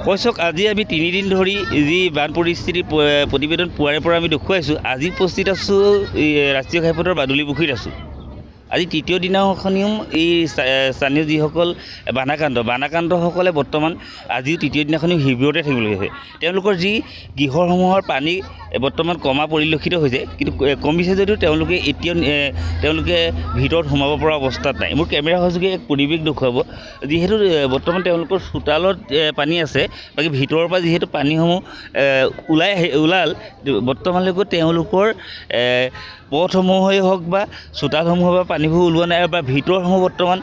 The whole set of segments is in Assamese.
কৈছক আজি আমি 3 দিন ধৰি যি বান পৰিস্থিতিৰ প্ৰতিবেদন পোৱাৰে পৰা আমি দেখুৱাইছোঁ। আজি উপস্থিত আছোঁ ৰাষ্ট্ৰীয় ঘাইপথৰ বাদুলি পুখুৰীত আছোঁ। আজি তৃতীয় দিনাখনিও এই স্থানীয় যিসকল বানাক্ৰান্তসকলে বৰ্তমান আজিও তৃতীয় দিনাখনিও শিবিৰতে থাকিবলগীয়া হৈছে। তেওঁলোকৰ যি গৃহসমূহৰ পানী বৰ্তমান কমা পৰিলক্ষিত হৈছে, কিন্তু কমিছে যদিও তেওঁলোকে ভিতৰত সোমাব পৰা অৱস্থাত নাই। মোৰ কেমেৰা সহযোগে এক পৰিৱেশ দেখুৱাব। যিহেতু বৰ্তমান তেওঁলোকৰ চোতালত পানী আছে, বাকী ভিতৰৰ পৰা যিহেতু পানীসমূহ ওলাল বৰ্তমানলৈকে তেওঁলোকৰ পথসমূহেই হওক বা চোতালসমূহৰ পৰা পানীবোৰ ওলোৱা নাই বা ভিতৰসমূহ বৰ্তমান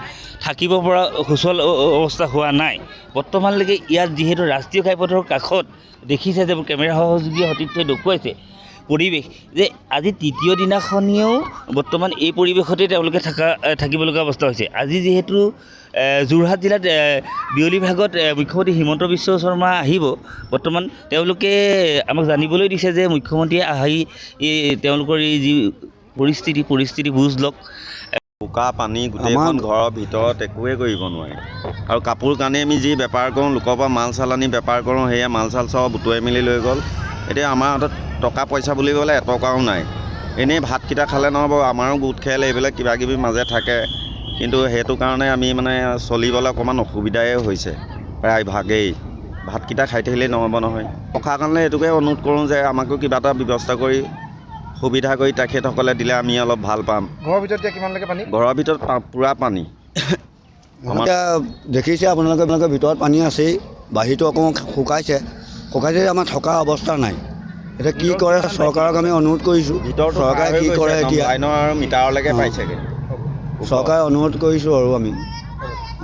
থাকিব পৰা সুচল অৱস্থা হোৱা নাই। বৰ্তমানলৈকে ইয়াত যিহেতু ৰাষ্ট্ৰীয় ঘাইপথৰ কাষত দেখিছে যে কেমেৰা সহযোগীয়ে সতীৰ্থই দেখুৱাইছে পৰিৱেশ, যে আজি তৃতীয় দিনাখনিও বৰ্তমান এই পৰিৱেশতে তেওঁলোকে থাকিব লগা অৱস্থা হৈছে। আজি যিহেতু যোৰহাট জিলাত বিয়লি ভাগত মুখ্যমন্ত্ৰী হিমন্ত বিশ্ব শৰ্মা আহিব, বৰ্তমান তেওঁলোকে আমাক জানিবলৈ দিছে যে মুখ্যমন্ত্ৰীয়ে আহি তেওঁলোকৰ এই যি পৰিস্থিতি বুজ লওক। বোকা পানী গোটেইখন ঘৰৰ ভিতৰত একোৱে কৰিব নোৱাৰে। আৰু কাপোৰ কানি আমি যি বেপাৰ কৰোঁ, লোকৰ পৰা মাল চাল আনি বেপাৰ কৰোঁ, সেয়া মাল চাল চব উটুৱাই মেলি লৈ গ'ল। এতিয়া আমাৰ হাতত টকা পইচা বুলিবলৈ এটকাও নাই। এনেই ভাতকেইটা খালে নহ'ব, আমাৰো গোট খেল এইবিলাক কিবাকিবি মাজে থাকে, কিন্তু সেইটো কাৰণে আমি মানে চলিবলৈ অকণমান অসুবিধাই হৈছে প্ৰায় ভাগেই। ভাতকেইটা খাই থাকিলেই নহ'ব নহয়। প্ৰশাসনলৈ এইটোকে অনুৰোধ কৰোঁ যে আমাকো কিবা এটা ব্যৱস্থা কৰি সুবিধা কৰি তেখেতসকলে দিলে আমি অলপ ভাল পাম। ঘৰৰ ভিতৰত এতিয়া কিমানলৈকে পানী? ঘৰৰ ভিতৰত পূৰা পানী। এতিয়া দেখিছে আপোনালোকে ভিতৰত পানী আছেই, বাহিৰটো অকণমান শুকাইছে আমাৰ থকা অৱস্থা নাই। এতিয়া কি কৰে চৰকাৰক আমি অনুৰোধ কৰিছোঁ, চৰকাৰে কি কৰে এতিয়া লাইনৰ আৰু মিটাৰলৈকে পাইছেগৈ। চৰকাৰে অনুৰোধ কৰিছোঁ আৰু আমি